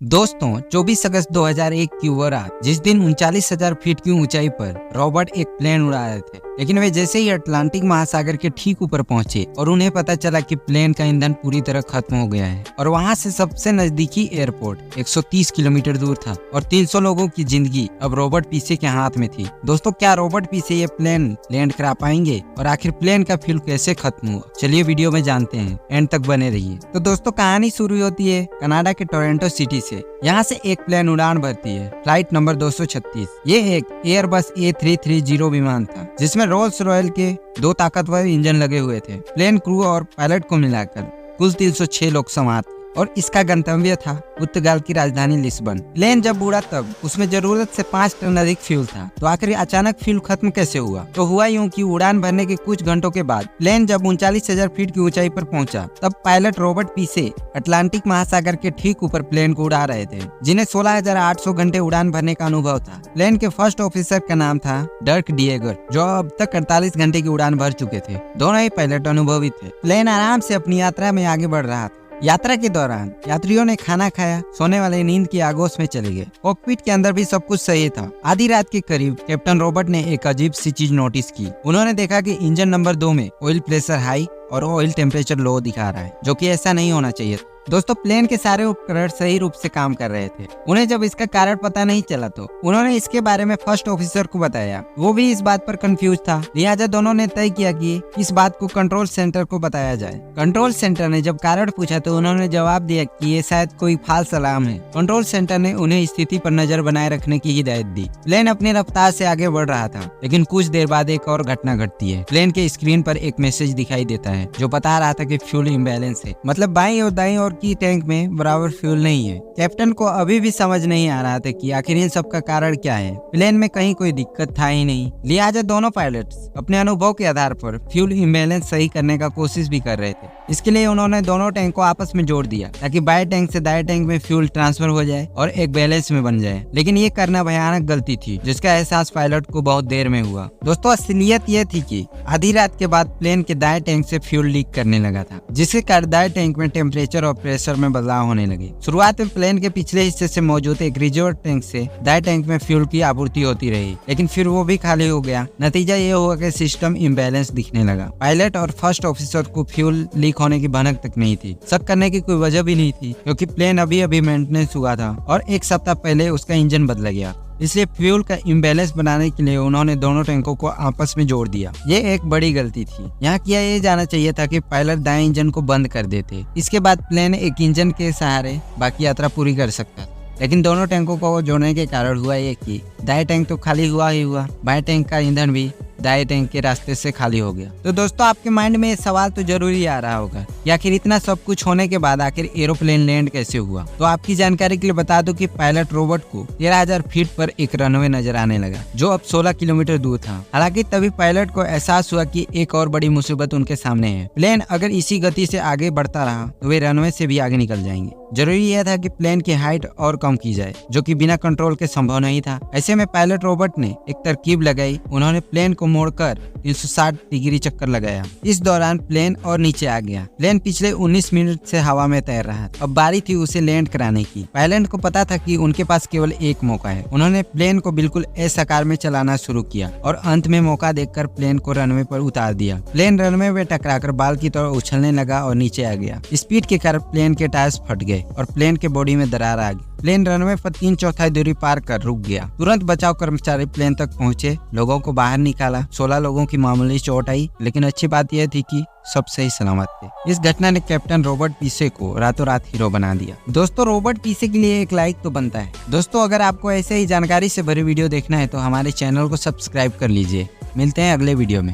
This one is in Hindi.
दोस्तों 24 अगस्त 2001 की वो रात जिस दिन 39,000 फीट की ऊंचाई पर रॉबर्ट एक प्लेन उड़ा रहे थे, लेकिन वे जैसे ही अटलांटिक महासागर के ठीक ऊपर पहुंचे और उन्हें पता चला कि प्लेन का ईंधन पूरी तरह खत्म हो गया है और वहां से सबसे नजदीकी एयरपोर्ट 130 किलोमीटर दूर था और 300 लोगों की जिंदगी अब रॉबर्ट पीसे के हाथ में थी। दोस्तों, क्या रॉबर्ट पीसे ये प्लेन लैंड करा पाएंगे और आखिर प्लेन का फ्यूल कैसे खत्म हुआ? चलिए वीडियो में जानते हैं, एंड तक बने रहिए। तो दोस्तों, कहानी शुरू होती है कनाडा के टोरंटो सिटी से। यहाँ से एक प्लेन उड़ान भरती है, फ्लाइट नंबर 236। ये एक एयरबस A330 विमान था जिसमें रोल्स रॉयल के 2 ताकतवर इंजन लगे हुए थे। प्लेन क्रू और पायलट को मिलाकर कुल 306 लोग सवार थे और इसका गंतव्य था पुर्तगाल की राजधानी लिस्बन। प्लेन जब उड़ा तब उसमें जरूरत से 5 टन अधिक फ्यूल था। तो आखिर अचानक फ्यूल खत्म कैसे हुआ? तो हुआ यूं कि उड़ान भरने के कुछ घंटों के बाद प्लेन जब 39,000 फीट की ऊंचाई पर पहुंचा, तब पायलट रॉबर्ट पीसे अटलांटिक महासागर के ठीक ऊपर प्लेन को उड़ा रहे थे, जिन्हें 16,800 घंटे उड़ान भरने का अनुभव था। प्लेन के फर्स्ट ऑफिसर का नाम था डर्क डिएगर, जो अब तक 48 घंटे की उड़ान भर चुके थे। दोनों ही पायलट अनुभवी थे। प्लेन आराम से अपनी यात्रा में आगे बढ़ रहा था। यात्रा के दौरान यात्रियों ने खाना खाया, सोने वाले नींद की आगोश में चले गए। कॉकपिट के अंदर भी सब कुछ सही था। आधी रात के करीब कैप्टन रॉबर्ट ने एक अजीब सी चीज नोटिस की। उन्होंने देखा कि इंजन नंबर 2 में ऑयल प्रेशर हाई और ऑयल टेम्परेचर लो दिखा रहा है, जो कि ऐसा नहीं होना चाहिए। दोस्तों, प्लेन के सारे उपकरण सही रूप से काम कर रहे थे। उन्हें जब इसका कारण पता नहीं चला तो उन्होंने इसके बारे में फर्स्ट ऑफिसर को बताया। वो भी इस बात पर कंफ्यूज था, लिहाजा दोनों ने तय किया कि इस बात को कंट्रोल सेंटर को बताया जाए। कंट्रोल सेंटर ने जब कारण पूछा तो उन्होंने जवाब दिया कि ये शायद कोई फाल्स अलार्म है। कंट्रोल सेंटर ने उन्हें स्थिति पर नजर बनाए रखने की हिदायत दी। प्लेन अपनी रफ्तार से आगे बढ़ रहा था, लेकिन कुछ देर बाद एक और घटना घटती है। प्लेन के स्क्रीन पर एक मैसेज दिखाई देता है जो बता रहा था कि फ्यूल इम्बैलेंस है, मतलब बाईं और दाईं ओर की टैंक में बराबर फ्यूल नहीं है। कैप्टन को अभी भी समझ नहीं आ रहा था कि आखिर इन सब का कारण क्या है। प्लेन में कहीं कोई दिक्कत था ही नहीं, लिहाजा दोनों पायलट्स अपने अनुभव के आधार पर फ्यूल इम्बैलेंस सही करने का कोशिश भी कर रहे थे। इसके लिए उन्होंने दोनों टैंक को आपस में जोड़ दिया ताकि बाएं टैंक से दाएं टैंक में फ्यूल ट्रांसफर हो जाए और एक बैलेंस में बन जाए। लेकिन ये करना भयानक गलती थी, जिसका एहसास पायलट को बहुत देर में हुआ। दोस्तों, असलियत यह थी कि आधी रात के बाद प्लेन के दाएं टैंक से फ्यूल लीक करने लगा था, जिसके कारण दाएं टैंक में टेम्परेचर और प्रेशर में बदलाव होने लगे। शुरुआत में प्लेन के पिछले हिस्से से मौजूद एक रिजर्व टैंक से दाएं टैंक में फ्यूल की आपूर्ति होती रही, लेकिन फिर वो भी खाली हो गया। नतीजा ये हुआ कि सिस्टम इम्बैलेंस दिखने लगा। पायलट और फर्स्ट ऑफिसर को फ्यूल लीक होने की भनक तक नहीं थी। शक करने की कोई वजह भी नहीं थी, क्योंकि प्लेन अभी मेंटेनेंस हुआ था और एक सप्ताह पहले उसका इंजन बदला गया। इसलिए फ्यूल का इम्बैलेंस बनाने के लिए उन्होंने दोनों टैंकों को आपस में जोड़ दिया। ये एक बड़ी गलती थी। यहाँ किया ये जाना चाहिए था कि पायलट दाएं इंजन को बंद कर देते। इसके बाद प्लेन एक इंजन के सहारे बाकी यात्रा पूरी कर सकता था। लेकिन दोनों टैंकों को जोड़ने के कारण हुआ ये कि दाएं टैंक तो खाली हुआ ही हुआ, बाएं टैंक का ईंधन भी दाएं टैंक के रास्ते से खाली हो गया। तो दोस्तों, आपके माइंड में ये सवाल तो जरूरी आ रहा होगा कि आखिर इतना सब कुछ होने के बाद आखिर एरोप्लेन लैंड कैसे हुआ? तो आपकी जानकारी के लिए बता दूं कि पायलट रॉबर्ट को 13,000 फीट पर एक रनवे नजर आने लगा, जो अब 16 किलोमीटर दूर था। हालांकि तभी पायलट को एहसास हुआ कि एक और बड़ी मुसीबत उनके सामने है। प्लेन अगर इसी गति से आगे बढ़ता रहा तो वे रनवे से भी आगे निकल जाएंगे। जरूरी यह था कि प्लेन की हाइट और कम की जाए, जो कि बिना कंट्रोल के संभव नहीं था। ऐसे में पायलट रॉबर्ट ने एक तरकीब लगाई। उन्होंने प्लेन को मोड़कर 360 डिग्री चक्कर लगाया। इस दौरान प्लेन और नीचे आ गया। प्लेन पिछले 19 मिनट से हवा में तैर रहा था। अब बारी थी उसे लैंड कराने की। पायलट को पता था कि उनके पास केवल एक मौका है। उन्होंने प्लेन को बिल्कुल एस आकार में चलाना शुरू किया और अंत में मौका देखकर प्लेन को रनवे पर उतार दिया। प्लेन रनवे में टकराकर बाल की तरह उछलने लगा और नीचे आ गया। स्पीड के कारण प्लेन के टायर्स फट गए और प्लेन के बॉडी में दरार आ गई। प्लेन रनवे पर 3/4 दूरी पार कर रुक गया। तुरंत बचाव कर्मचारी प्लेन तक पहुंचे, लोगों को बाहर निकाला। 16 लोगों की मामूली चोट आई, लेकिन अच्छी बात यह थी कि सब सही सलामत थे। इस घटना ने कैप्टन रॉबर्ट पीसे को रातों रात हीरो बना दिया। दोस्तों, रॉबर्ट पीसे के लिए एक लाइक तो बनता है। दोस्तों, अगर आपको ऐसे ही जानकारी से भरी वीडियो देखना है तो हमारे चैनल को सब्सक्राइब कर लीजिए। मिलते हैं अगले वीडियो में।